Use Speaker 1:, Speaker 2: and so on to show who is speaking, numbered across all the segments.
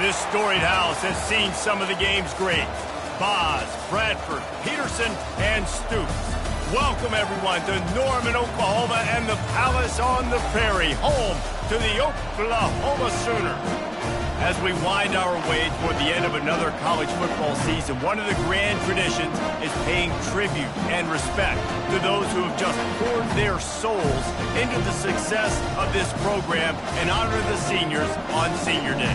Speaker 1: This storied house has seen some of the game's greats. Boz, Bradford, Peterson, and Stoops. Welcome, everyone, to Norman, Oklahoma, and the Palace on the Prairie, home to the Oklahoma Sooners. As we wind our way toward the end of another college football season, one of the grand traditions is paying tribute and respect to those who have just poured their souls into the success of this program and honor the seniors on Senior Day.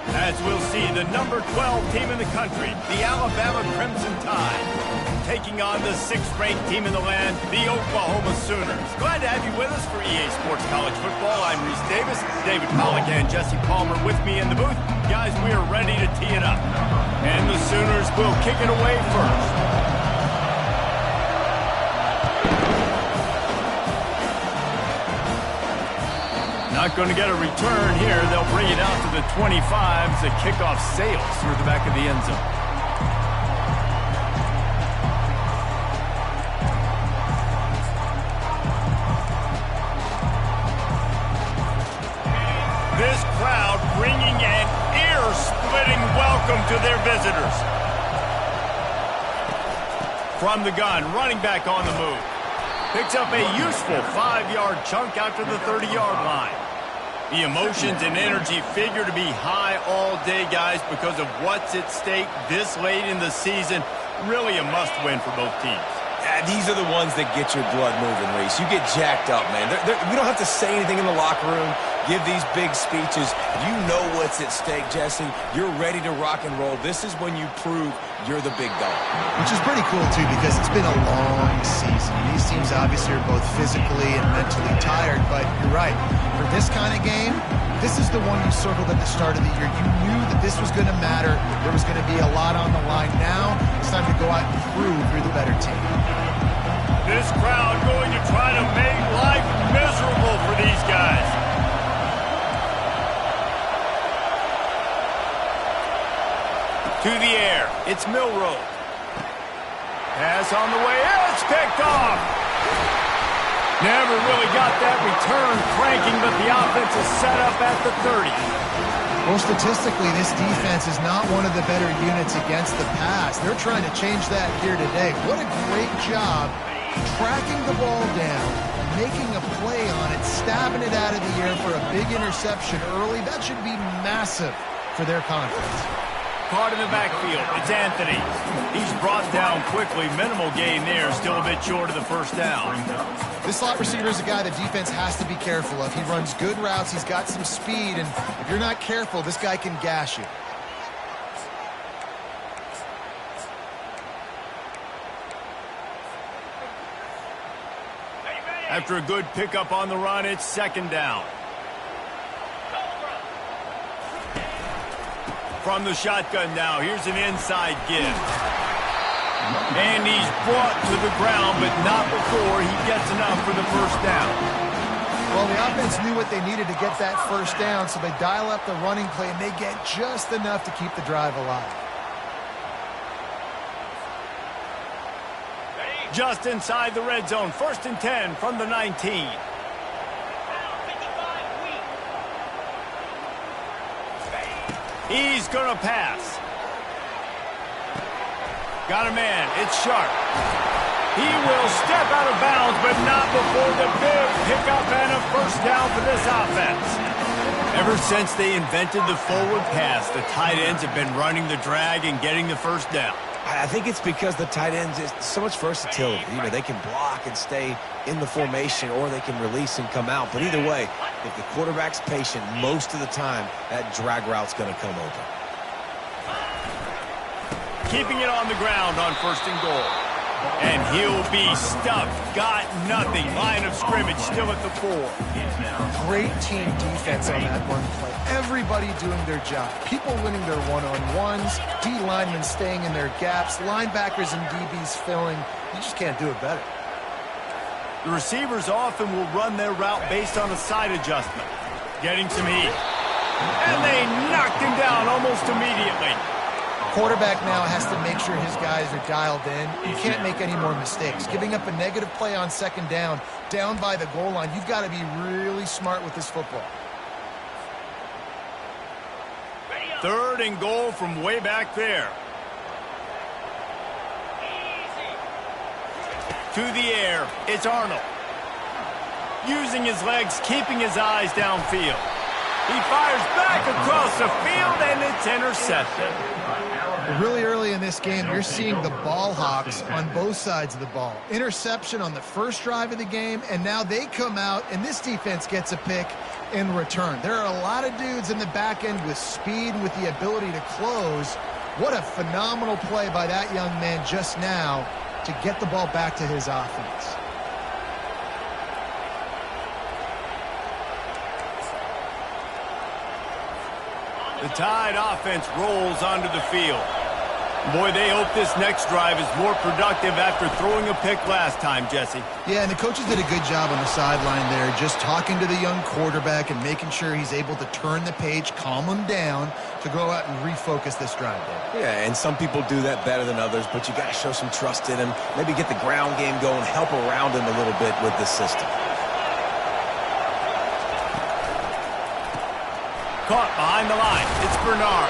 Speaker 1: As we'll see, the number 12 team in the country, the Alabama Crimson Tide, taking on the 6th-ranked team in the land, the Oklahoma Sooners. Glad to have you with us for EA Sports College Football. I'm Reese Davis, David Pollack, and Jesse Palmer with me in the booth. Guys, we are ready to tee it up. And the Sooners will kick it away first. Not going to get a return here. They'll bring it out to the 25s. The kickoff sails through the back of the end zone. This crowd bringing an ear-splitting welcome to their visitors. From the gun, running back on the move. Picks up a useful 5-yard chunk out to the 30-yard line. The emotions and energy figure to be high all day, guys, because of what's at stake this late in the season. Really a must-win for both teams.
Speaker 2: Yeah, these are the ones that get your blood moving, Reese. You get jacked up, man. We don't have to say anything in the locker room, give these big speeches. You know what's at stake, Jesse. You're ready to rock and roll. This is when you prove you're the big dog.
Speaker 3: Which is pretty cool, too, because it's been a long season. These teams obviously are both physically and mentally tired, but you're right. For this kind of game, this is the one you circled at the start of the year. You knew that this was going to matter. There was going to be a lot on the line. Now it's time to go out and prove you're the better team.
Speaker 1: This crowd going to try to make life miserable for these guys. To the air, it's Milroe. Pass on the way, it's picked off. Never really got that return cranking, but the offense is set up at the 30.
Speaker 3: Well, statistically, this defense is not one of the better units against the pass. They're trying to change that here today. What a great job tracking the ball down, making a play on it, stabbing it out of the air for a big interception early. That should be massive for their confidence.
Speaker 1: Caught in the backfield, it's Anthony. He's brought down quickly. Minimal gain there, still a bit short of the first down.
Speaker 3: This slot receiver is a guy the defense has to be careful of. He runs good routes, he's got some speed, and if you're not careful, this guy can gash you.
Speaker 1: After a good pickup on the run, it's 2nd down. From the shotgun now, here's an inside give. And he's brought to the ground, but not before he gets enough for the first down.
Speaker 3: Well, the offense knew what they needed to get that first down, so they dial up the running play, and they get just enough to keep the drive alive.
Speaker 1: Just inside the red zone, 1st and 10 from the 19. He's going to pass. Got a man. It's Sharp. He will step out of bounds, but not before the big pickup and a first down for this offense. Ever since they invented the forward pass, the tight ends have been running the drag and getting the first down.
Speaker 2: I think it's because the tight ends is so much versatility. You know, they can block and stay in the formation, or they can release and come out. But either way, if the quarterback's patient, most of the time, that drag route's going to come open.
Speaker 1: Keeping it on the ground on 1st and goal. And he'll be stuck. Got nothing. Line of scrimmage still at the 4.
Speaker 3: Great team defense on that one play. Everybody doing their job. People winning their one-on-ones, D linemen staying in their gaps, linebackers and DBs filling. You just can't do it better.
Speaker 1: The receivers often will run their route based on a side adjustment. Getting some heat. And they knocked him down almost immediately.
Speaker 3: Quarterback now has to make sure his guys are dialed in. You can't make any more mistakes. Giving up a negative play on 2nd down by the goal line, you've got to be really smart with this football.
Speaker 1: 3rd and goal from way back there. To the air, it's Arnold. Using his legs, keeping his eyes downfield. He fires back across the field, and it's intercepted.
Speaker 3: Really early in this game, you're seeing the ball hawks on both sides of the ball. Interception on the first drive of the game, and now they come out, and this defense gets a pick in return. There are a lot of dudes in the back end with speed and with the ability to close. What a phenomenal play by that young man just now to get the ball back to his offense.
Speaker 1: The Tide offense rolls onto the field. Boy, they hope this next drive is more productive after throwing a pick last time, Jesse.
Speaker 3: Yeah, and the coaches did a good job on the sideline there, just talking to the young quarterback and making sure he's able to turn the page, calm him down to go out and refocus this drive there.
Speaker 2: Yeah, and some people do that better than others, but you got to show some trust in him. Maybe get the ground game going, help around him a little bit with this system.
Speaker 1: Caught behind the line. It's Bernard.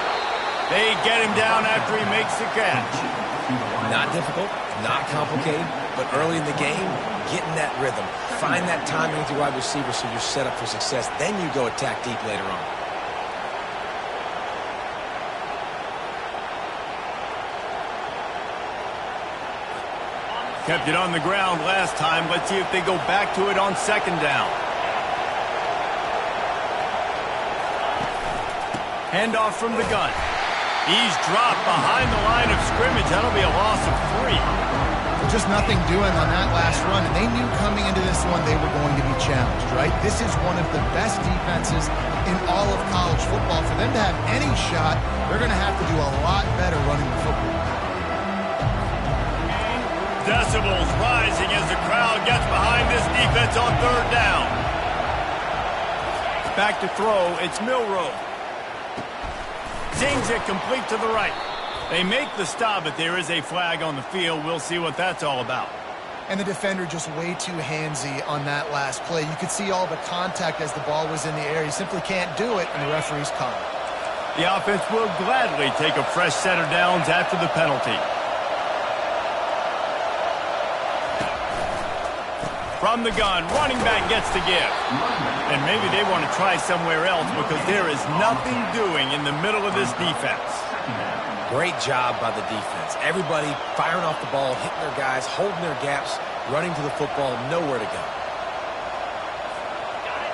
Speaker 1: They get him down after he makes the catch.
Speaker 2: Not difficult, not complicated, but early in the game, getting that rhythm. Find that timing with your wide receiver so you're set up for success. Then you go attack deep later on.
Speaker 1: Kept it on the ground last time. Let's see if they go back to it on 2nd down. Handoff from the gun. He's dropped behind the line of scrimmage. That'll be a loss of 3.
Speaker 3: Just nothing doing on that last run, and they knew coming into this one they were going to be challenged, right? This is one of the best defenses in all of college football. For them to have any shot, they're going to have to do a lot better running the football.
Speaker 1: Decibels rising as the crowd gets behind this defense on 3rd down. Back to throw, it's Milroe. Zings it complete to the right. They make the stop, but there is a flag on the field. We'll see what that's all about.
Speaker 3: And the defender just way too handsy on that last play. You could see all the contact as the ball was in the air. He simply can't do it, and the referee's caught it.
Speaker 1: The offense will gladly take a fresh set of downs after the penalty. From the gun, running back gets the give. And maybe they want to try somewhere else because there is nothing doing in the middle of this defense.
Speaker 2: Great job by the defense. Everybody firing off the ball, hitting their guys, holding their gaps, running to the football, nowhere to go.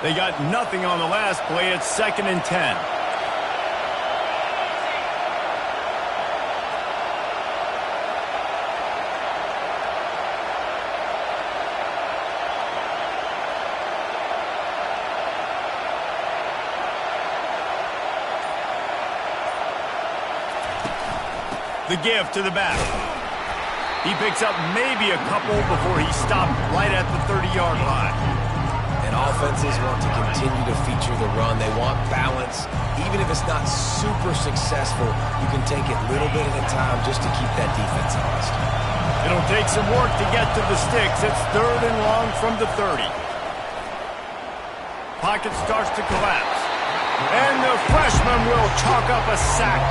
Speaker 1: They got nothing on the last play. It's 2nd and 10. The give to the back. He picks up maybe a couple before he stopped right at the 30-yard line.
Speaker 2: And offenses want to continue to feature the run. They want balance. Even if it's not super successful, you can take it little bit at a time just to keep that defense honest.
Speaker 1: It'll take some work to get to the sticks. It's 3rd and long from the 30. Pocket starts to collapse. And the freshman will chalk up a sack.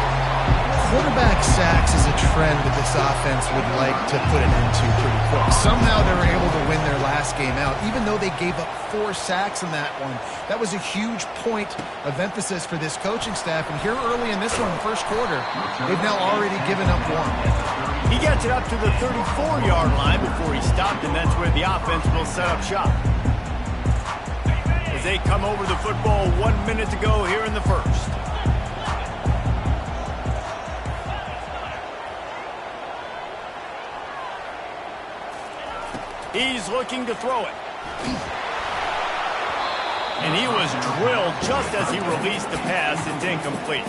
Speaker 3: Quarterback sacks is a trend that this offense would like to put an end to pretty quick. Somehow they were able to win their last game out, even though they gave up 4 sacks in that one. That was a huge point of emphasis for this coaching staff. And here early in this one, the first quarter, they've now already given up 1.
Speaker 1: He gets it up to the 34-yard line before he stopped, and that's where the offense will set up shop. As they come over the football, 1 minute to go here in the first. He's looking to throw it. And he was drilled just as he released the pass. It's incomplete.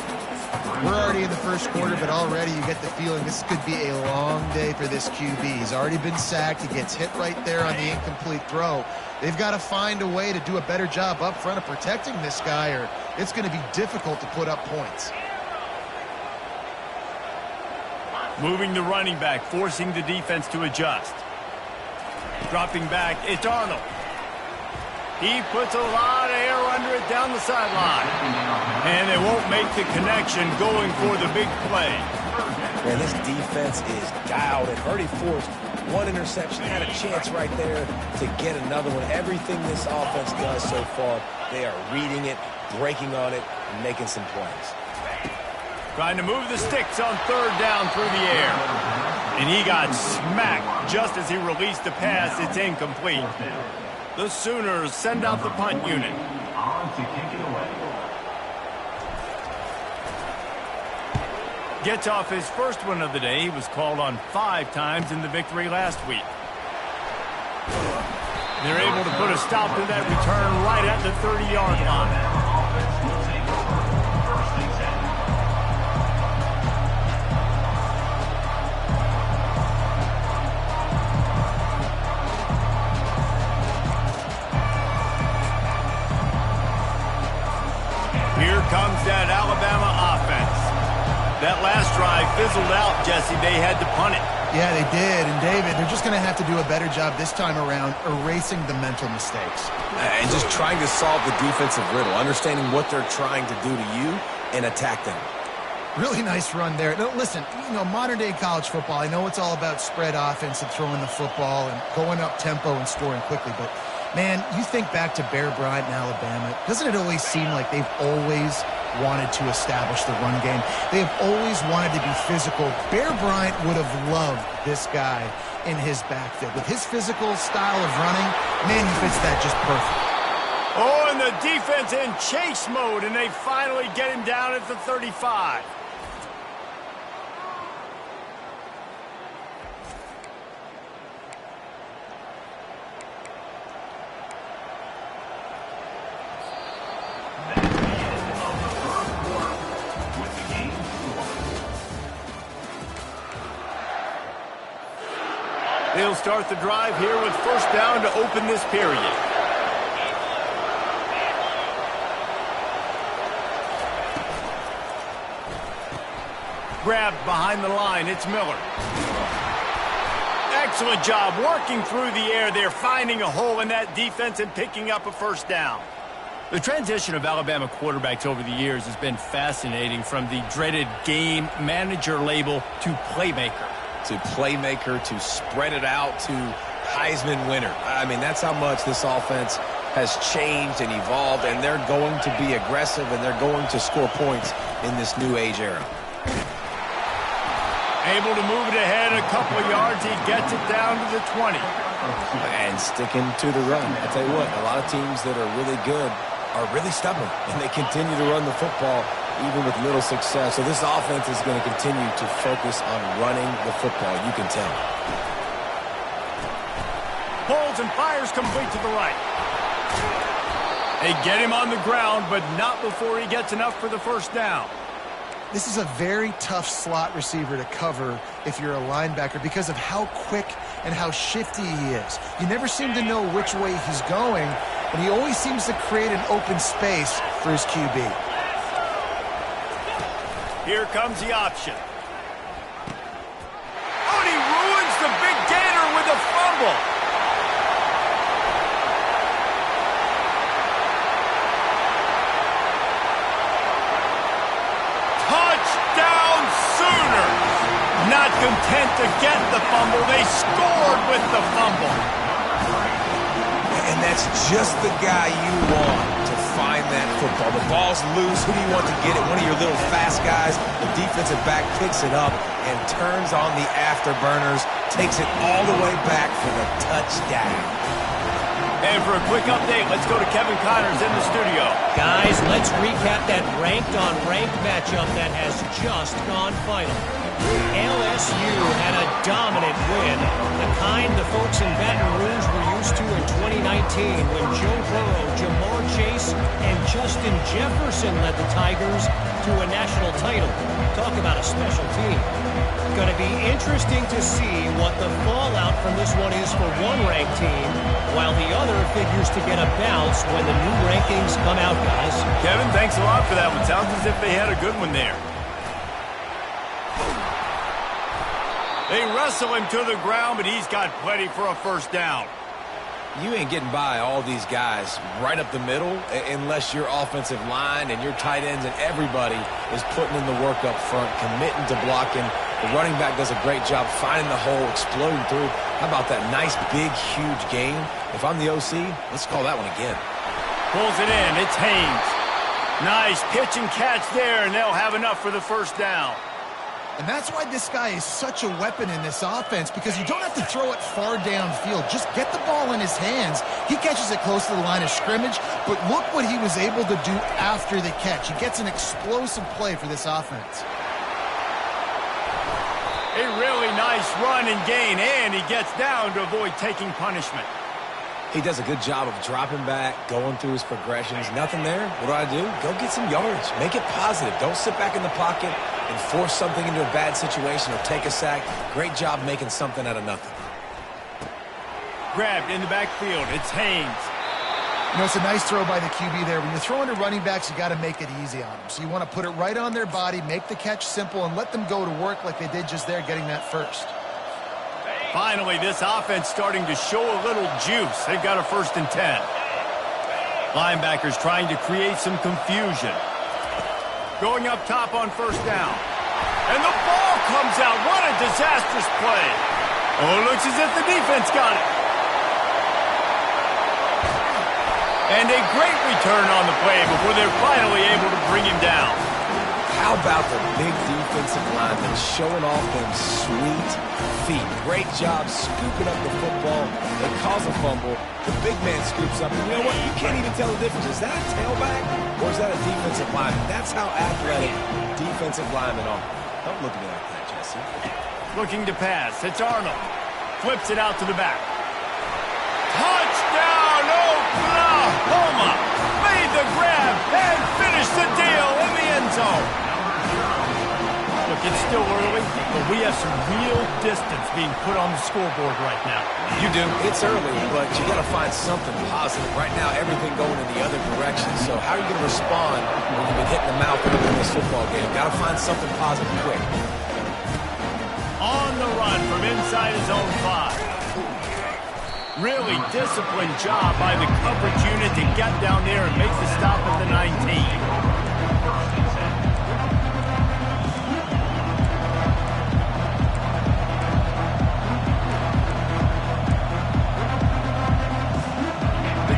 Speaker 3: We're already in the first quarter, but already you get the feeling this could be a long day for this QB. He's already been sacked. He gets hit right there on the incomplete throw. They've got to find a way to do a better job up front of protecting this guy, or it's going to be difficult to put up points.
Speaker 1: Moving the running back, forcing the defense to adjust. Dropping back, it's Arnold. He puts a lot of air under it down the sideline. And they won't make the connection going for the big play.
Speaker 2: Man, this defense is dialed and already forced one interception. Had a chance right there to get another one. Everything this offense does so far, they are reading it, breaking on it, and making some plays.
Speaker 1: Trying to move the sticks on third down through the air. And he got smacked just as he released the pass. It's incomplete. The Sooners send out the punt unit. Gets off his first one of the day. He was called on 5 times in the victory last week. They're able to put a stop to that return right at the 30-yard line. Here comes that Alabama offense. That last drive fizzled out, Jesse. They had to punt it.
Speaker 3: Yeah, they did. And, David, they're just going to have to do a better job this time around erasing the mental mistakes.
Speaker 2: And just trying to solve the defensive riddle, understanding what they're trying to do to you and attack them.
Speaker 3: Really nice run there. Now, listen, modern-day college football, I know it's all about spread offense and throwing the football and going up tempo and scoring quickly, but, man, you think back to Bear Bryant in Alabama, doesn't it always seem like they've always wanted to establish the run game? They have always wanted to be physical. Bear Bryant would have loved this guy in his backfield. With his physical style of running, man, he fits that just perfect.
Speaker 1: Oh, and the defense in chase mode, and they finally get him down at the 35. They'll start the drive here with first down to open this period. Grabbed behind the line, it's Miller. Excellent job working through the air there, finding a hole in that defense and picking up a first down. The transition of Alabama quarterbacks over the years has been fascinating, from the dreaded game manager label to playmaker.
Speaker 2: To playmaker, to spread it out, to Heisman winner. I mean, that's how much this offense has changed and evolved, and they're going to be aggressive, and they're going to score points in this new age era.
Speaker 1: Able to move it ahead a couple of yards. He gets it down to the 20.
Speaker 2: And sticking to the run. I tell you what, a lot of teams that are really good are really stubborn, and they continue to run the football even with little success. So this offense is going to continue to focus on running the football. You can tell.
Speaker 1: Pulls and fires complete to the right. They get him on the ground, but not before he gets enough for the first down.
Speaker 3: This is a very tough slot receiver to cover if you're a linebacker because of how quick and how shifty he is. You never seem to know which way he's going, and he always seems to create an open space for his QB.
Speaker 1: Here comes the option. Oh, and he ruins the big gainer with a fumble. Touchdown Sooners! Not content to get the fumble, they scored with the fumble.
Speaker 2: And that's just the guy you want to find that football. The ball's loose. Who do you want to get it? One of your little fast guys. The defensive back picks it up and turns on the afterburners, takes it all the way back for the touchdown.
Speaker 1: And for a quick update, let's go to Kevin Connors in the studio.
Speaker 4: Guys, let's recap that ranked-on-ranked matchup that has just gone final. LSU had a dominant win, the kind the folks in Baton Rouge were used to in 2019 when Joe Burrow, Jamar Chase, and Justin Jefferson led the Tigers to a national title. Talk about a special team. Going to be interesting to see what the fallout from this one is for one ranked team, while the other figures to get a bounce when the new rankings come out, guys.
Speaker 1: Kevin, thanks a lot for that one. Sounds as if they had a good one there. They wrestle him to the ground, but he's got plenty for a first down.
Speaker 2: You ain't getting by all these guys right up the middle unless your offensive line and your tight ends and everybody is putting in the work up front, committing to blocking. The running back does a great job finding the hole, exploding through. How about that nice, big, huge gain? If I'm the OC, let's call that one again.
Speaker 1: Pulls it in. It's Haynes. Nice pitch and catch there, and they'll have enough for the first down.
Speaker 3: And that's why this guy is such a weapon in this offense, because you don't have to throw it far downfield. Just get the ball in his hands. He catches it close to the line of scrimmage, but look what he was able to do after the catch. He gets an explosive play for this offense.
Speaker 1: A really nice run and gain, and he gets down to avoid taking punishment.
Speaker 2: He does a good job of dropping back, going through his progressions. Nothing there. What do? Go get some yards. Make it positive. Don't sit back in the pocket and force something into a bad situation or take a sack. Great job making something out of nothing.
Speaker 1: Grabbed in the backfield. It's Haynes.
Speaker 3: You know, it's a nice throw by the QB there. When you're throwing to running backs, you got to make it easy on them. So you want to put it right on their body, make the catch simple, and let them go to work like they did just there, getting that first.
Speaker 1: Finally, this offense starting to show a little juice. They've got a 1st and 10. Linebackers trying to create some confusion. Going up top on 1st down. And the ball comes out. What a disastrous play. Oh, it looks as if the defense got it. And a great return on the play before they're finally able to bring him down.
Speaker 2: How about the big defensive lineman showing off them sweet feet? Great job scooping up the football. They cause a fumble. The big man scoops up. And you know what? You can't even tell the difference. Is that a tailback or is that a defensive lineman? That's how athletic defensive linemen are. Don't look at me like that, Jesse.
Speaker 1: Looking to pass. It's Arnold. Flips it out to the back. Touchdown, Oklahoma! Made the grab and finished the deal in the end zone. Look, it's still early, but we have some real distance being put on the scoreboard right now.
Speaker 2: You do. It's early, but you got to find something positive. Right now, everything going in the other direction. So how are you going to respond when you've been hitting the mouth in this football game? Got to find something positive quick.
Speaker 1: On the run from inside his own 5. Really disciplined job by the coverage unit to get down there and make the stop at the 19.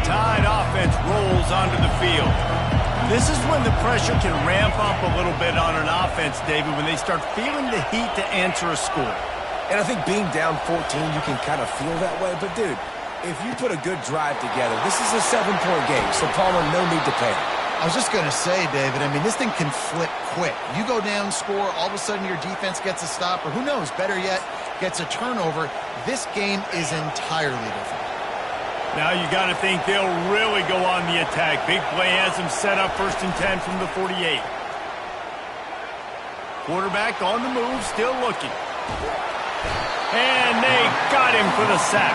Speaker 1: Tide offense rolls onto the field. This is when the pressure can ramp up a little bit on an offense, David, when they start feeling the heat to answer a score.
Speaker 2: And I think being down 14, you can kind of feel that way. But, dude, if you put a good drive together, this is a 7-point game, so Palmer, no need to panic.
Speaker 3: I was just going to say, David, I mean, this thing can flip quick. You go down, score, all of a sudden your defense gets a stop, or who knows, better yet, gets a turnover. This game is entirely different.
Speaker 1: Now you got to think they'll really go on the attack. Big play has them set up 1st and 10 from the 48. Quarterback on the move, still looking. And they got him for the sack.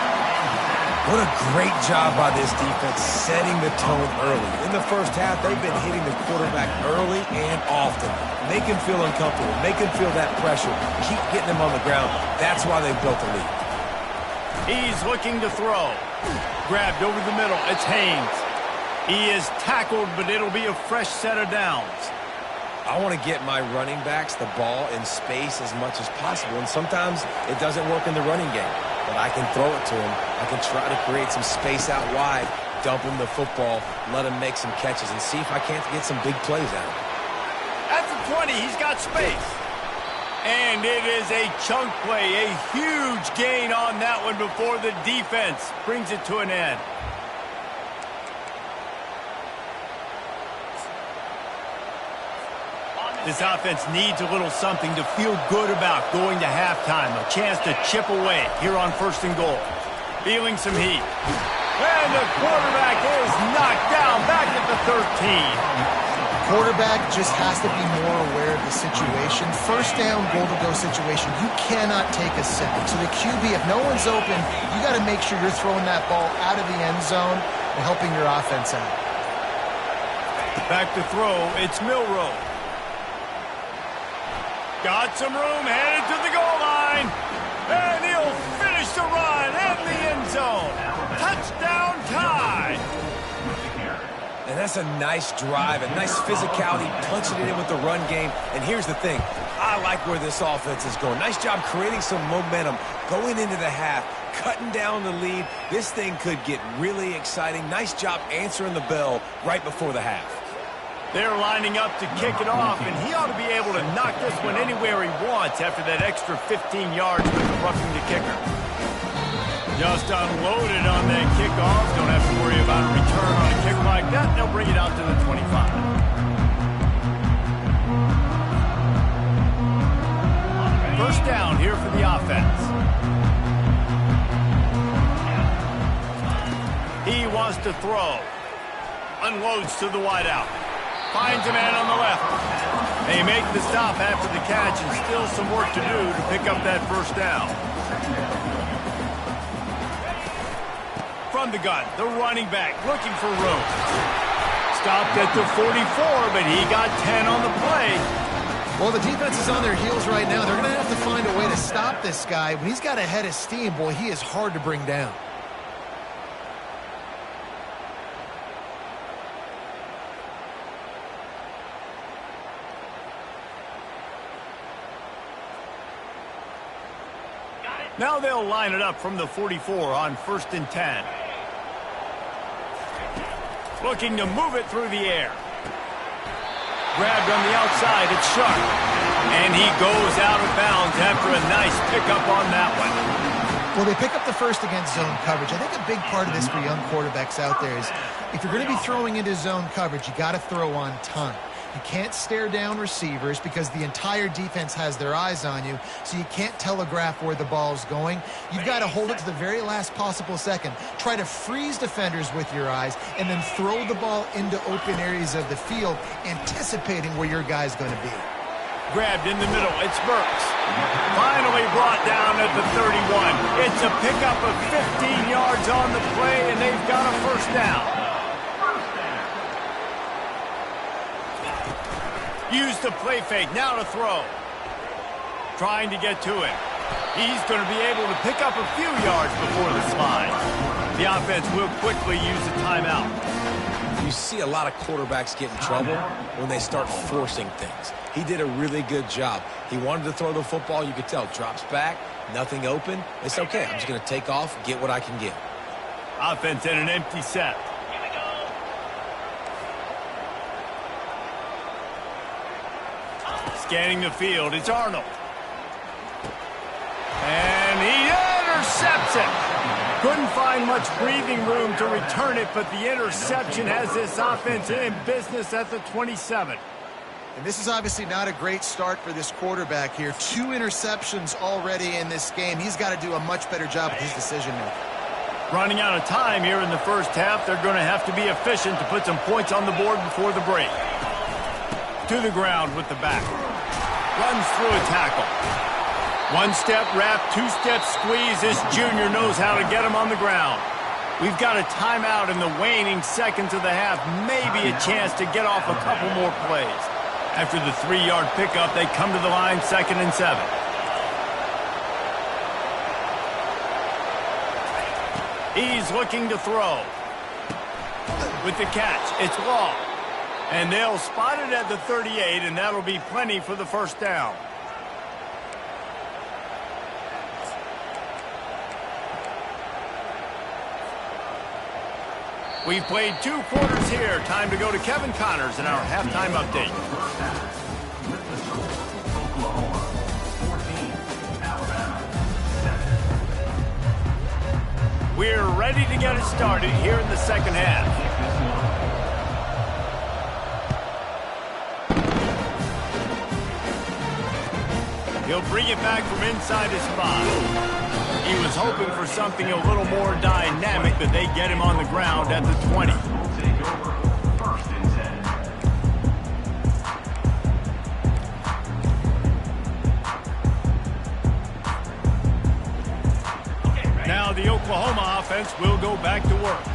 Speaker 2: What a great job by this defense setting the tone early. In the first half, they've been hitting the quarterback early and often. Make him feel uncomfortable. Make him feel that pressure. Keep getting him on the ground. That's why they've built the lead.
Speaker 1: He's looking to throw. Grabbed over the middle. It's Haynes. He is tackled, but it'll be a fresh set of downs.
Speaker 2: I want to get my running backs the ball in space as much as possible, and sometimes it doesn't work in the running game. But I can throw it to him. I can try to create some space out wide, dump him the football, let him make some catches, and see if I can't get some big plays out of him.
Speaker 1: At the 20, he's got space. And it is a chunk play, a huge gain on that one before the defense brings it to an end. This offense needs a little something to feel good about going to halftime. A chance to chip away here on 1st and goal. Feeling some heat. And the quarterback is knocked down back at the 13.
Speaker 3: Quarterback just has to be more aware of the situation. 1st down, goal-to-go situation. You cannot take a sack. So the QB, if no one's open, you got to make sure you're throwing that ball out of the end zone and helping your offense out.
Speaker 1: Back to throw, it's Milroe. Got some room, headed to the goal line. And he'll finish the run in the end zone. Touchdown!
Speaker 2: that's a nice drive, a nice physicality, punching it in with the run game. And here's the thing. I like where this offense is going. Nice job creating some momentum, going into the half, cutting down the lead. This thing could get really exciting. Nice job answering the bell right before the half.
Speaker 1: They're lining up to kick it off, and he ought to be able to knock this one anywhere he wants after that extra 15 yards with roughing the kicker. Just unloaded on that kickoff. Don't have to worry about a return on a kick like that. They'll bring it out to the 25. First down here for the offense. He wants to throw. Unloads to the wideout. Finds a man on the left. They make the stop after the catch, and still some work to do to pick up that first down. From the gun, the running back looking for room. Stopped at the 44, but he got 10 on the play.
Speaker 3: Well, the defense is on their heels right now. They're going to have to find a way to stop this guy. When he's got a head of steam, boy, he is hard to bring down.
Speaker 1: Now they'll line it up from the 44 on 1st and 10. Looking to move it through the air. Grabbed on the outside, it's Sharp. And he goes out of bounds after a nice pickup on that one.
Speaker 3: Well, they pick up the first against zone coverage. I think a big part of this for young quarterbacks out there is if you're going to be throwing into zone coverage, you got to throw on time. You can't stare down receivers because the entire defense has their eyes on you, so you can't telegraph where the ball's going. You've got to hold it to the very last possible second. Try to freeze defenders with your eyes and then throw the ball into open areas of the field, anticipating where your guy's going to be.
Speaker 1: Grabbed in the middle, it's Burks. Finally brought down at the 31. It's a pickup of 15 yards on the play, and they've got a first down. Used the play fake, now to throw. Trying to get to it. He's going to be able to pick up a few yards before the slide. The offense will quickly use a timeout.
Speaker 2: You see a lot of quarterbacks get in trouble when they start forcing things. He did a really good job. He wanted to throw the football, you could tell. Drops back, nothing open. It's okay, I'm just going to take off, get what I can get.
Speaker 1: Offense in an empty set. Scanning the field, it's Arnold. And he intercepts it. Couldn't find much breathing room to return it, but the interception has this offense in business at the 27.
Speaker 3: And this is obviously not a great start for this quarterback here. 2 interceptions already in this game. He's got to do a much better job with his decision-making.
Speaker 1: Running out of time here in the first half, they're going to have to be efficient to put some points on the board before the break. To the ground with the back. Runs through a tackle. 1-step wrap, 2-step squeeze. This junior knows how to get him on the ground. We've got a timeout in the waning seconds of the half. Maybe a chance to get off a couple more plays. After the 3-yard pickup, they come to the line 2nd and 7. He's looking to throw. With the catch, it's Law. And they'll spot it at the 38, and that'll be plenty for the first down. We've played 2 quarters here. Time to go to Kevin Connors in our halftime update. We're ready to get it started here in the second half. He'll bring it back from inside his spot. He was hoping for something a little more dynamic, but they get him on the ground at the 20. Now the Oklahoma offense will go back to work.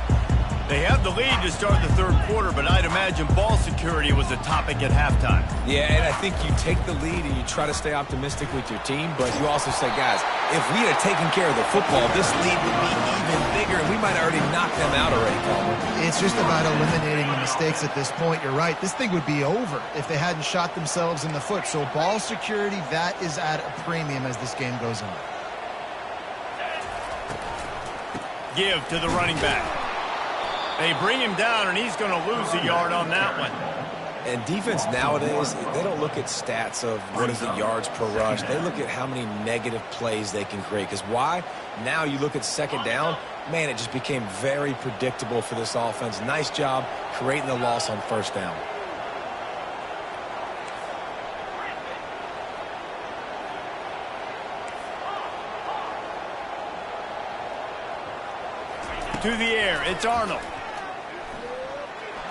Speaker 1: They have the lead to start the third quarter, but I'd imagine ball security was a topic at halftime.
Speaker 2: Yeah, and I think you take the lead and you try to stay optimistic with your team, but you also say, guys, if we had taken care of the football, this lead would be even behavior, and we might already knock them out already, Palmer.
Speaker 3: It's just about eliminating the mistakes at this point. You're right. This thing would be over if they hadn't shot themselves in the foot. So ball security, that is at a premium as this game goes on.
Speaker 1: Give to the running back. They bring him down, and he's going to lose a yard on that one.
Speaker 2: And defense nowadays, they don't look at stats of what is the yards per rush. They look at how many negative plays they can create. Because why? Now you look at second down, man, it just became very predictable for this offense. Nice job creating the loss on first down.
Speaker 1: To the air, it's Arnold.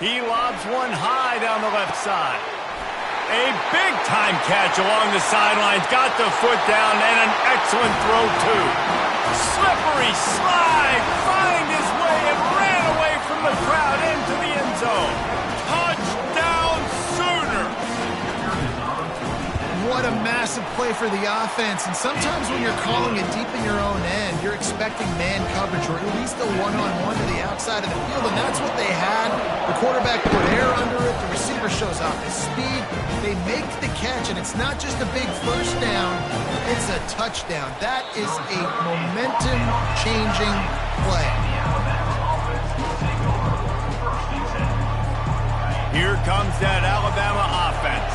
Speaker 1: He lobs one high down the left side. A big-time catch along the sidelines. Got the foot down and an excellent throw, too. Slippery slide. Find his way and ran away from the crowd into the end zone. Touchdown, Sooner.
Speaker 3: What a massive play for the offense. And sometimes when you're calling it deep in your own end, you're expecting man coverage or at least a one-on-one to the outside of the field, and that's what they had. The quarterback put air under it. The receiver shows off his speed. They make the catch, and it's not just a big first down. It's a touchdown. That is a momentum-changing play.
Speaker 1: Here comes that Alabama offense.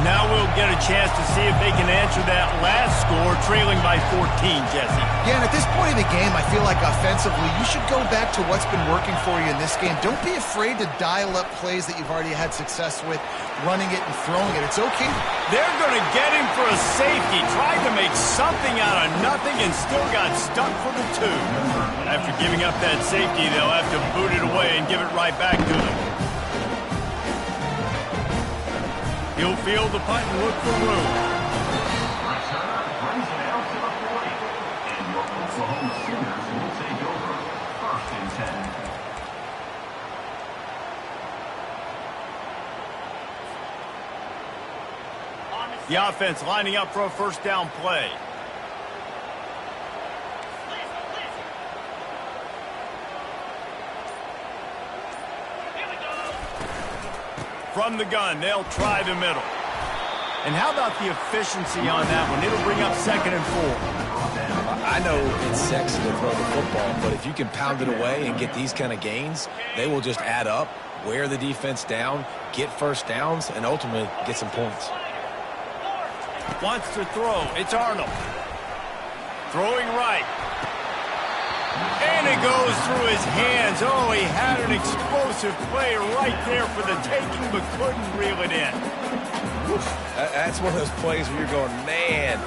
Speaker 1: Now we'll get a chance to see if they can answer that last score, trailing by 14, Jesse.
Speaker 3: Yeah, and at this point of the game, I feel like offensively, you should go back to what's been working for you in this game. Don't be afraid to dial up plays that you've already had success with, running it and throwing it. It's okay.
Speaker 1: They're going to get him for a safety. Tried to make something out of nothing and still got stuck for the two. After giving up that safety, they'll have to boot it away and give it right back to them. He'll field the punt and look for room. The offense lining up for a first down play. From the gun, they'll try the middle. And how about the efficiency on that one? It'll bring up 2nd and 4.
Speaker 2: I know it's sexy to throw the football, but if you can pound it away and get these kind of gains, they will just add up, wear the defense down, get first downs, and ultimately get some points.
Speaker 1: Wants to throw. It's Arnold. Throwing right. And it goes through his hands. Oh, he had an explosive play right there for the taking, but couldn't reel it in.
Speaker 2: That's one of those plays where you're going, man,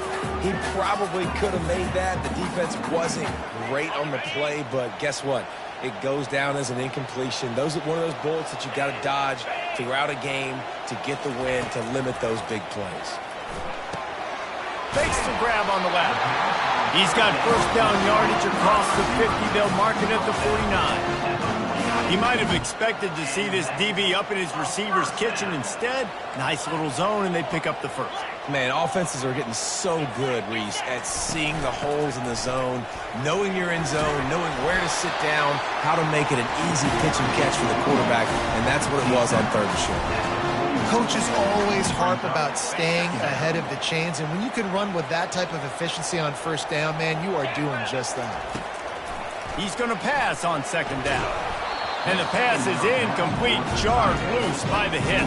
Speaker 2: he probably could have made that. The defense wasn't great on the play, but guess what? It goes down as an incompletion. Those are one of those bullets that you got to dodge throughout a game to get the win, to limit those big plays.
Speaker 1: Fakes the grab on the left. He's got first down yardage across the 50. They'll mark it at the 49. He might have expected to see this DB up in his receiver's kitchen. Instead, nice little zone, and they pick up the first.
Speaker 2: Man, offenses are getting so good, Reese, at seeing the holes in the zone, knowing you're in zone, knowing where to sit down, how to make it an easy pitch and catch for the quarterback, and that's what it was on 3rd and short.
Speaker 3: Coaches always harp about staying ahead of the chains, and when you can run with that type of efficiency on first down, man, you are doing just that.
Speaker 1: He's going to pass on 2nd down. And the pass is incomplete, jarred loose by the hit.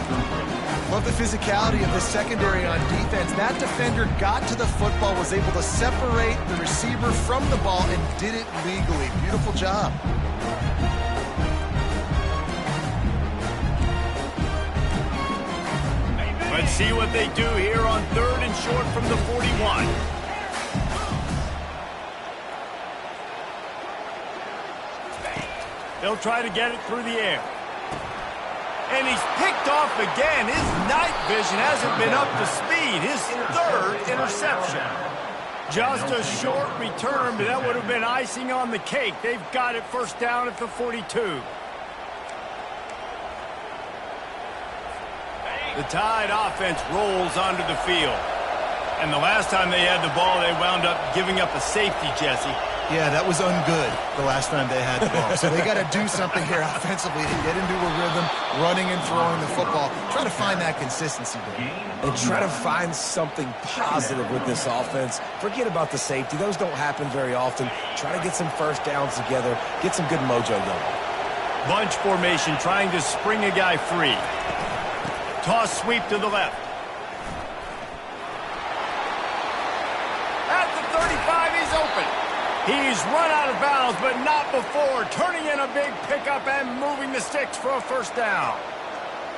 Speaker 3: Love the physicality of the secondary on defense. That defender got to the football, was able to separate the receiver from the ball, and did it legally. Beautiful job.
Speaker 1: Let's see what they do here on 3rd and short from the 41. They'll try to get it through the air. And he's picked off again. His night vision hasn't been up to speed. His 3rd interception. Just a short return, but that would have been icing on the cake. They've got it first down at the 42. The Tide offense rolls onto the field. And the last time they had the ball, they wound up giving up a safety, Jesse.
Speaker 3: Yeah, that was ungood the last time they had the ball. So they got to do something here offensively to get into a rhythm, running and throwing the football. Try to find that consistency there.
Speaker 2: And try to find something positive with this offense. Forget about the safety. Those don't happen very often. Try to get some first downs together. Get some good mojo going.
Speaker 1: Bunch formation, trying to spring a guy free. Toss sweep to the left. At the 35, he's open. He's run out of bounds, but not before turning in a big pickup and moving the sticks for a first down.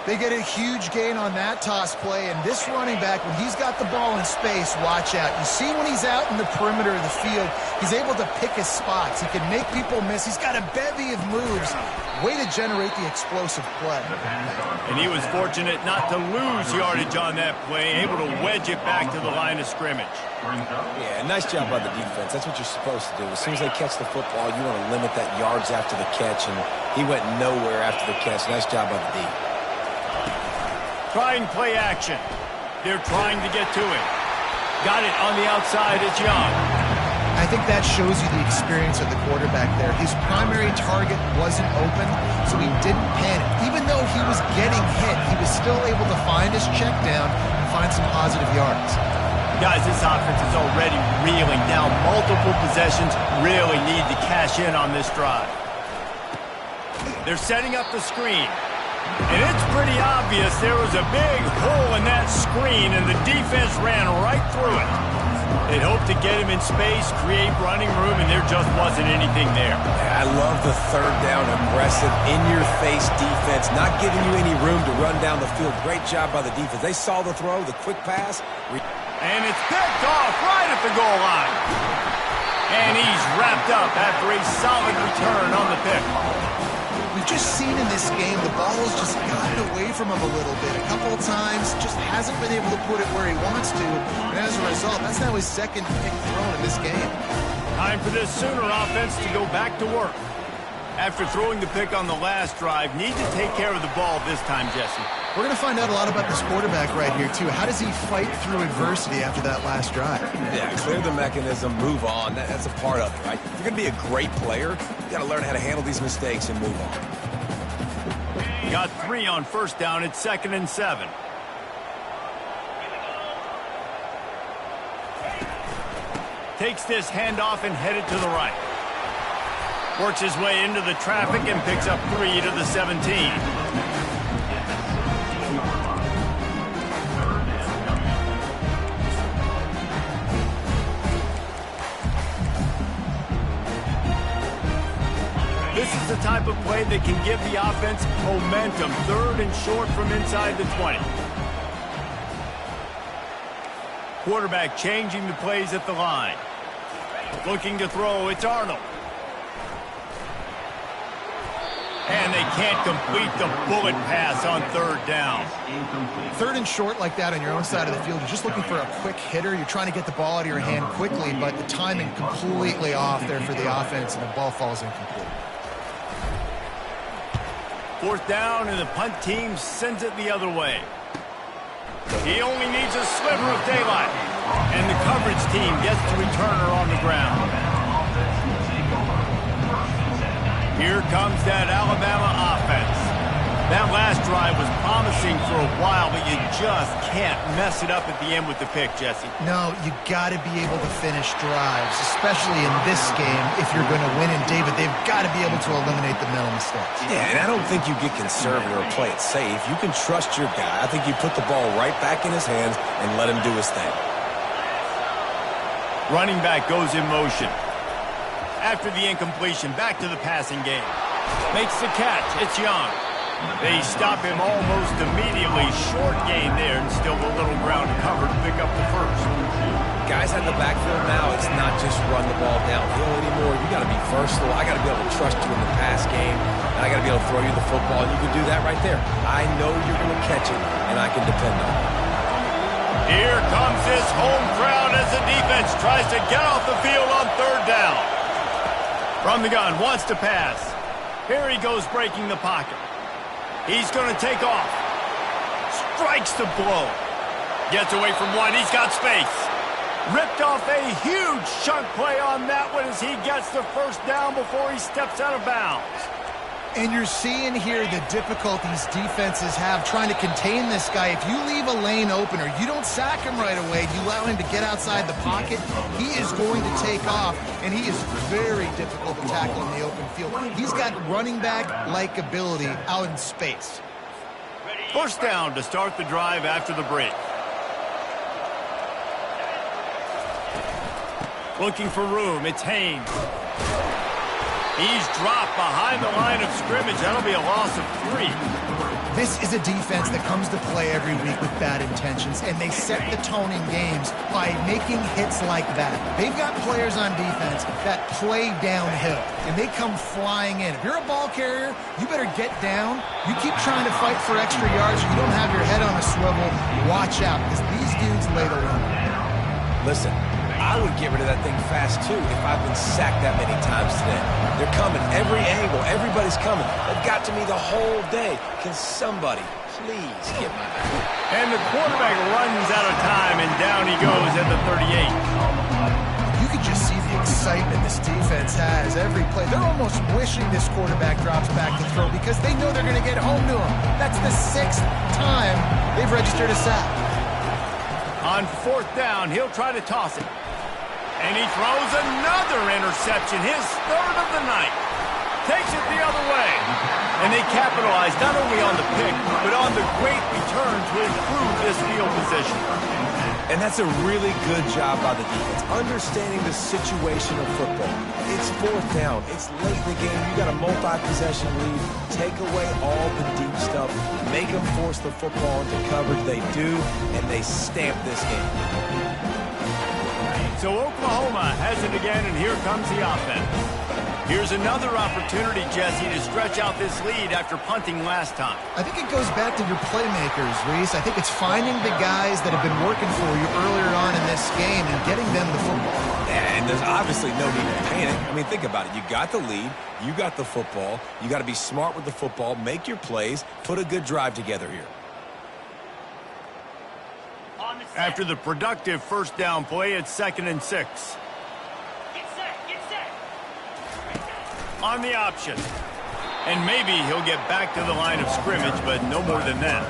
Speaker 3: They get a huge gain on that toss play, and this running back, when he's got the ball in space, watch out. You see when he's out in the perimeter of the field, he's able to pick his spots. He can make people miss. He's got a bevy of moves. Way to generate the explosive play.
Speaker 1: And he was fortunate not to lose yardage on that play, able to wedge it back to the line of scrimmage.
Speaker 2: Yeah, nice job by the defense. That's what you're supposed to do. As soon as they catch the football, you want to limit that yards after the catch, and he went nowhere after the catch. Nice job by the D.
Speaker 1: Trying play action. They're trying to get to him. Got it on the outside. It's Young.
Speaker 3: I think that shows you the experience of the quarterback there. His primary target wasn't open, so he didn't panic. Even though he was getting hit, he was still able to find his check down and find some positive yards.
Speaker 1: Guys, this offense is already reeling down. Multiple possessions, really need to cash in on this drive. They're setting up the screen. And it's pretty obvious there was a big hole in that screen, and the defense ran right through it. They'd hoped to get him in space, create running room, and there just wasn't anything there.
Speaker 2: I love the third down, aggressive, in-your-face defense, not giving you any room to run down the field. Great job by the defense. They saw the throw, the quick pass.
Speaker 1: And it's picked off right at the goal line. And he's wrapped up after a solid return on the pick.
Speaker 3: We've just seen in this game the ball's just gotten away from him a little bit. A couple of times, just hasn't been able to put it where he wants to. And as a result, that's now his second pick thrown in this game.
Speaker 1: Time for this Sooner offense to go back to work. After throwing the pick on the last drive, need to take care of the ball this time, Jesse.
Speaker 3: We're going to find out a lot about this quarterback right here, too. How does he fight through adversity after that last drive?
Speaker 2: Yeah, clear the mechanism, move on. That's a part of it, right? If you're going to be a great player, you got to learn how to handle these mistakes and move on.
Speaker 1: Got 3 on first down. It's 2nd and 7. Takes this handoff and headed to the right. Works his way into the traffic and picks up 3 to the 17. This is the type of play that can give the offense momentum. 3rd and short from inside the 20. Quarterback changing the plays at the line. Looking to throw, it's Arnold. And they can't complete the bullet pass on 3rd down.
Speaker 3: 3rd and short like that on your own side of the field, you're just looking for a quick hitter. You're trying to get the ball out of your hand quickly, but the timing completely off there for the offense, and the ball falls incomplete.
Speaker 1: 4th down, and the punt team sends it the other way. He only needs a sliver of daylight, and the coverage team gets the returner on the ground. Here comes that Alabama offense. That last drive was promising for a while, but you just can't mess it up at the end with the pick, Jesse.
Speaker 3: No, you got to be able to finish drives, especially in this game. If you're going to win, and David, they've got to be able to eliminate the mental mistakes.
Speaker 2: Yeah, and I don't think you get conservative or play it safe. You can trust your guy. I think you put the ball right back in his hands and let him do his thing.
Speaker 1: Running back goes in motion. After the incompletion, back to the passing game. Makes the catch. It's Young. They stop him almost immediately. Short gain there, and still a little ground covered to pick up the first.
Speaker 2: Guys in the backfield now, it's not just run the ball downhill anymore. You got to be versatile. I got to be able to trust you in the pass game, and I got to be able to throw you the football, and you can do that right there. I know you're going to catch it, and I can depend on it.
Speaker 1: Here comes this home crowd as the defense tries to get off the field on 3rd down. From the gun, wants to pass. Here he goes breaking the pocket. He's going to take off. Strikes the blow. Gets away from one. He's got space. Ripped off a huge chunk play on that one as he gets the first down before he steps out of bounds.
Speaker 3: And you're seeing here the difficulties defenses have trying to contain this guy. If you leave a lane open or you don't sack him right away, you allow him to get outside the pocket, he is going to take off, and he is very difficult to tackle in the open field. He's got running back-like ability out in space.
Speaker 1: First down to start the drive after the break. Looking for room, it's Haynes. He's dropped behind the line of scrimmage. That'll be a loss of 3.
Speaker 3: This is a defense that comes to play every week with bad intentions, and they set the tone in games by making hits like that. They've got players on defense that play downhill, and they come flying in. If you're a ball carrier, you better get down. You keep trying to fight for extra yards. You don't have your head on a swivel. Watch out, because these dudes lay the run.
Speaker 2: Listen, I would get rid of that thing fast, too, if I've been sacked that many times today. They're coming every angle. Everybody's coming. They've got to me the whole day. Can somebody please get my back?
Speaker 1: And the quarterback runs out of time, and down he goes at the 38.
Speaker 3: You could just see the excitement this defense has every play. They're almost wishing this quarterback drops back to throw because they know they're going to get home to him. That's the 6th time they've registered a sack.
Speaker 1: On 4th down, he'll try to toss it. And he throws another interception, his 3rd of the night. Takes it the other way. And they capitalize not only on the pick, but on the great return to improve this field position.
Speaker 2: And that's a really good job by the defense, understanding the situation of football. It's 4th down. It's late in the game. You got a multi-possession lead. Take away all the deep stuff. Make them force the football into coverage. They do, and they stamp this game.
Speaker 1: So Oklahoma has it again, and here comes the offense. Here's another opportunity, Jesse, to stretch out this lead after punting last time.
Speaker 3: I think it goes back to your playmakers, Reese. I think it's finding the guys that have been working for you earlier on in this game and getting them the football.
Speaker 2: And there's obviously no need to panic. I mean, think about it. You got the lead. You got the football. You got to be smart with the football, make your plays, put a good drive together here.
Speaker 1: After the productive first down play, it's 2nd and 6.
Speaker 5: Get set.
Speaker 1: On the option. And maybe he'll get back to the line of scrimmage, but no more than that.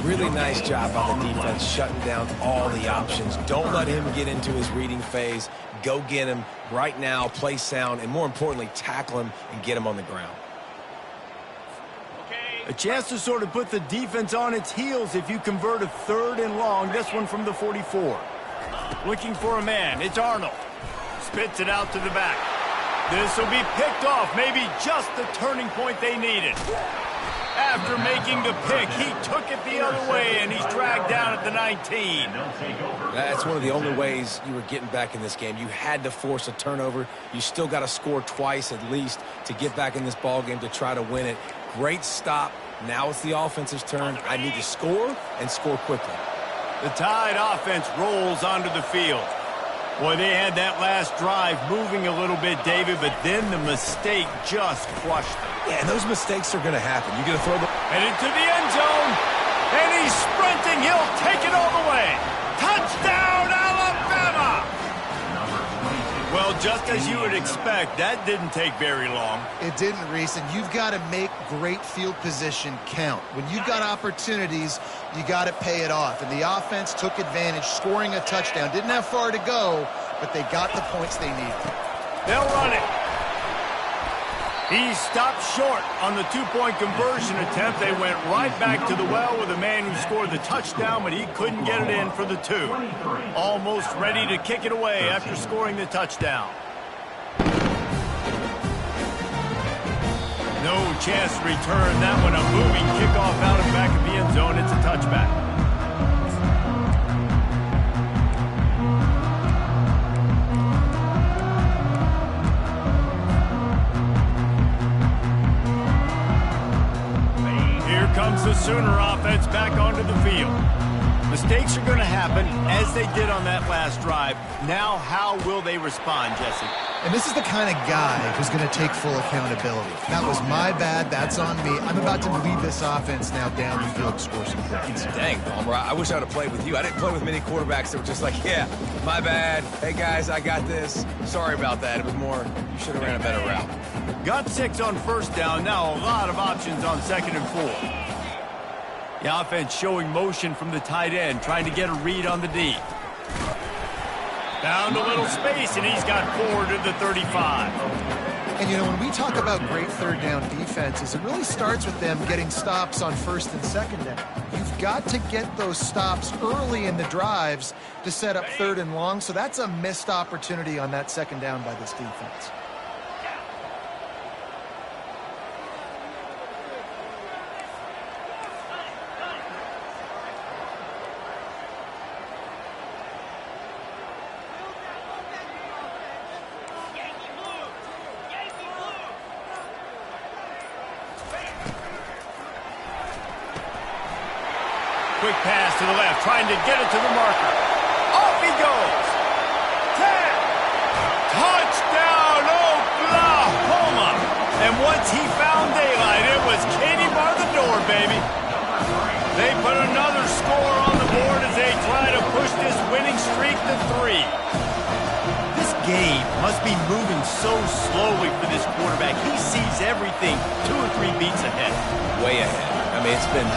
Speaker 2: Really nice job by the defense shutting down all the options. Don't let him get into his reading phase. Go get him right now, play sound, and more importantly, tackle him and get him on the ground.
Speaker 1: A chance to sort of put the defense on its heels if you convert a 3rd and long. This one from the 44. Looking for a man. It's Arnold. Spits it out to the back. This will be picked off. Maybe just the turning point they needed. After making the pick, he took it the other way, and he's dragged down at the 19.
Speaker 2: That's one of the only ways you were getting back in this game. You had to force a turnover. You still got to score twice at least to get back in this ball game to try to win it. Great stop. Now it's the offense's turn. I need to score and score quickly.
Speaker 1: The Tide offense rolls onto the field. Boy, they had that last drive moving a little bit, David, but then the mistake just crushed them.
Speaker 2: Yeah, and those mistakes are going to happen. You're going to throw the...
Speaker 1: And into the end zone. And he's sprinting. He'll take it all the way. Touchdown, Alabama! Well, just as you would expect, that didn't take very long.
Speaker 3: It didn't, Reese, and you've got to make great field position count. When you've got opportunities, you got to pay it off. And the offense took advantage, scoring a touchdown. Didn't have far to go, but they got the points they needed.
Speaker 1: They'll run it. He stopped short on the two-point conversion attempt. They went right back to the well with a man who scored the touchdown, but he couldn't get it in for the 2. Almost ready to kick it away after scoring the touchdown. No chance to return that one. A moving kickoff out of back of the end zone. It's a touchback. Comes the Sooner offense back onto the field. Mistakes are going to happen, as they did on that last drive. Now, how will they respond, Jesse?
Speaker 3: And this is the kind of guy who's going to take full accountability. That was my bad. That's on me. I'm about to lead this offense now down the field to score some points.
Speaker 2: Dang, Bama, I wish I would have played with you. I didn't play with many quarterbacks that were just like, yeah, my bad. Hey, guys, I got this. Sorry about that. It was more, you should have ran a better route.
Speaker 1: Got 6 on first down. Now a lot of options on 2nd and 4. The offense showing motion from the tight end, trying to get a read on the D. Found a little space, and he's got 4 to the 35.
Speaker 3: And, you know, when we talk about great third down defenses, it really starts with them getting stops on 1st and 2nd down. You've got to get those stops early in the drives to set up 3rd and long, so that's a missed opportunity on that 2nd down by this defense.
Speaker 1: Quick pass to the left, trying to get it to the marker. Off he goes. 10. Touchdown, Oklahoma. And once he found daylight, it was Katie bar the door, baby. They put another score on the board as they try to push this winning streak to 3. This game must be moving so slowly for this quarterback. He sees everything 2 or 3 beats ahead.
Speaker 2: Way ahead. I mean, it's been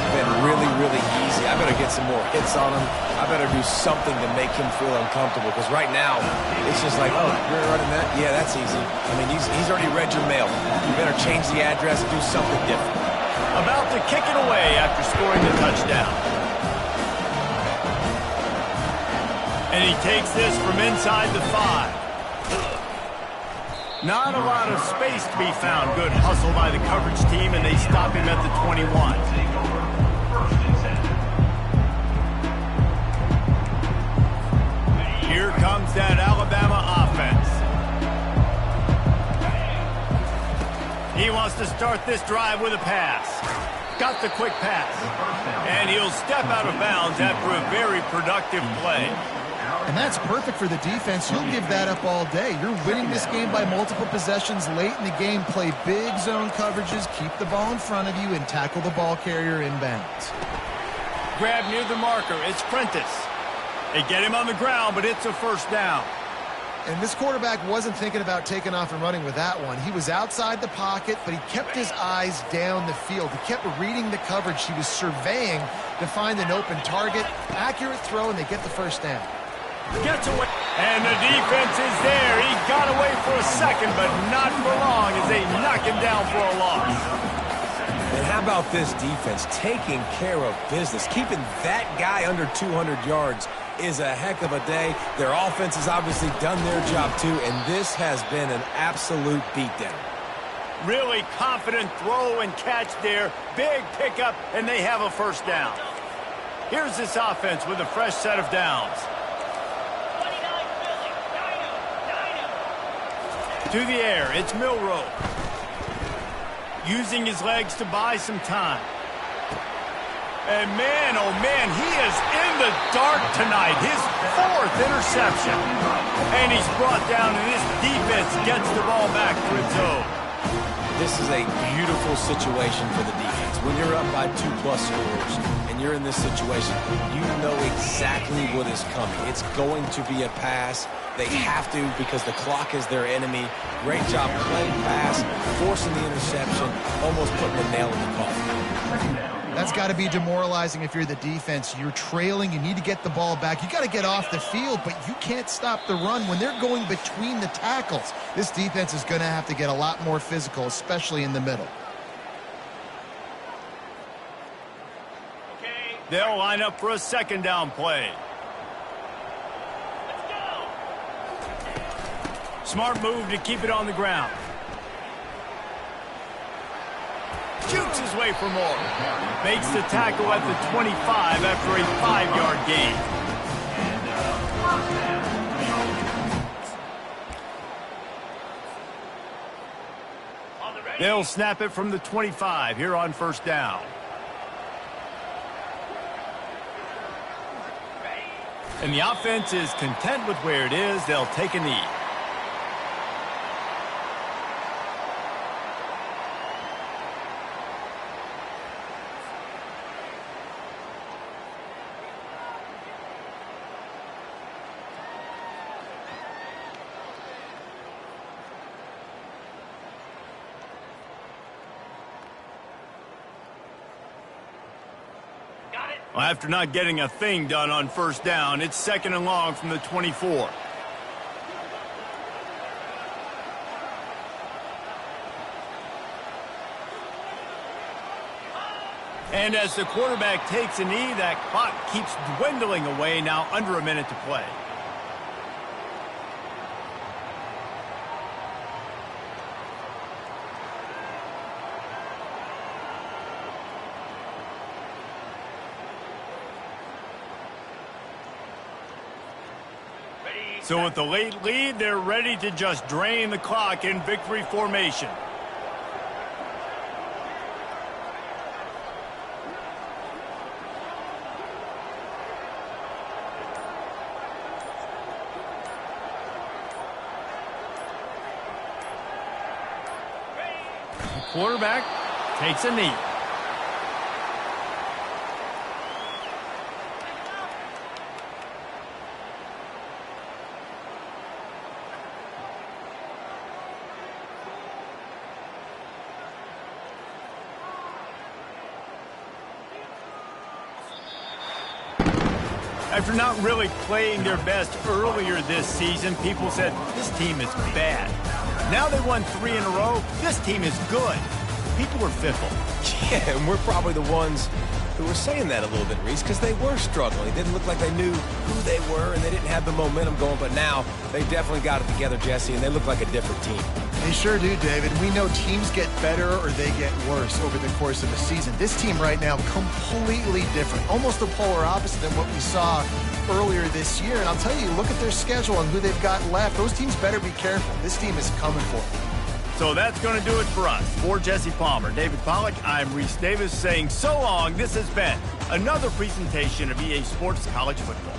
Speaker 2: really, really easy. I better get some more hits on him. I better do something to make him feel uncomfortable, because right now, it's just like, oh, you're running that? Yeah, that's easy. I mean, he's already read your mail. You better change the address and do something different.
Speaker 1: About to kick it away after scoring the touchdown. And he takes this from inside the 5. Not a lot of space to be found. Good hustle by the coverage team, and they stop him at the 21. Here comes that Alabama offense. He wants to start this drive with a pass. Got the quick pass. And he'll step out of bounds after a very productive play.
Speaker 3: And that's perfect for the defense. You'll give that up all day. You're winning this game by multiple possessions late in the game. Play big zone coverages, keep the ball in front of you, and tackle the ball carrier inbounds.
Speaker 1: Grab near the marker. It's Prentice. They get him on the ground, but it's a first down.
Speaker 3: And this quarterback wasn't thinking about taking off and running with that one. He was outside the pocket, but he kept his eyes down the field. He kept reading the coverage. He was surveying to find an open target. Accurate throw, and they get the first down.
Speaker 1: Gets away, and the defense is there. He got away for a second, but not for long as they knock him down for a loss.
Speaker 2: And how about this defense taking care of business? Keeping that guy under 200 yards is a heck of a day. Their offense has obviously done their job too, and this has been an absolute beatdown.
Speaker 1: Really confident throw and catch there. Big pickup, and they have a first down. Here's this offense with a fresh set of downs. To the air, it's Milroe. Using his legs to buy some time. And man, oh man, he is in the dark tonight. His 4th interception. And he's brought down, and this defense gets the ball back for its own.
Speaker 2: This is a beautiful situation for the defense. When you're up by 2+ scores and you're in this situation, you know exactly what is coming. It's going to be a pass. They have to, because the clock is their enemy. Great job playing pass, forcing the interception, almost putting the nail in the coffin.
Speaker 3: That's got to be demoralizing if you're the defense. You're trailing. You need to get the ball back. You got to get off the field, but you can't stop the run when they're going between the tackles. This defense is going to have to get a lot more physical, especially in the middle.
Speaker 1: They'll line up for a 2nd down play. Smart move to keep it on the ground. Jukes his way for more. Makes the tackle at the 25 after a 5-yard gain. They'll snap it from the 25 here on first down. And the offense is content with where it is. They'll take a knee. Well, after not getting a thing done on first down, it's 2nd and long from the 24. And as the quarterback takes a knee, that clock keeps dwindling away, now under a minute to play. So with the late lead, they're ready to just drain the clock in victory formation. The quarterback takes a knee. After not really playing their best earlier this season, people said, this team is bad. Now they won 3 in a row. This team is good. People were fickle.
Speaker 2: Yeah, and we're probably the ones who were saying that a little bit, Reese, because they were struggling. It didn't look like they knew who they were, and they didn't have the momentum going. But now they definitely got it together, Jesse, and they look like a different team.
Speaker 3: They sure do, David. We know teams get better or they get worse over the course of a season. This team right now, completely different. Almost the polar opposite than what we saw earlier this year. And I'll tell you, look at their schedule and who they've got left. Those teams better be careful. This team is coming for them.
Speaker 1: So that's going to do it for us. For Jesse Palmer, David Pollack, I'm Reese Davis saying so long. This has been another presentation of EA Sports College Football.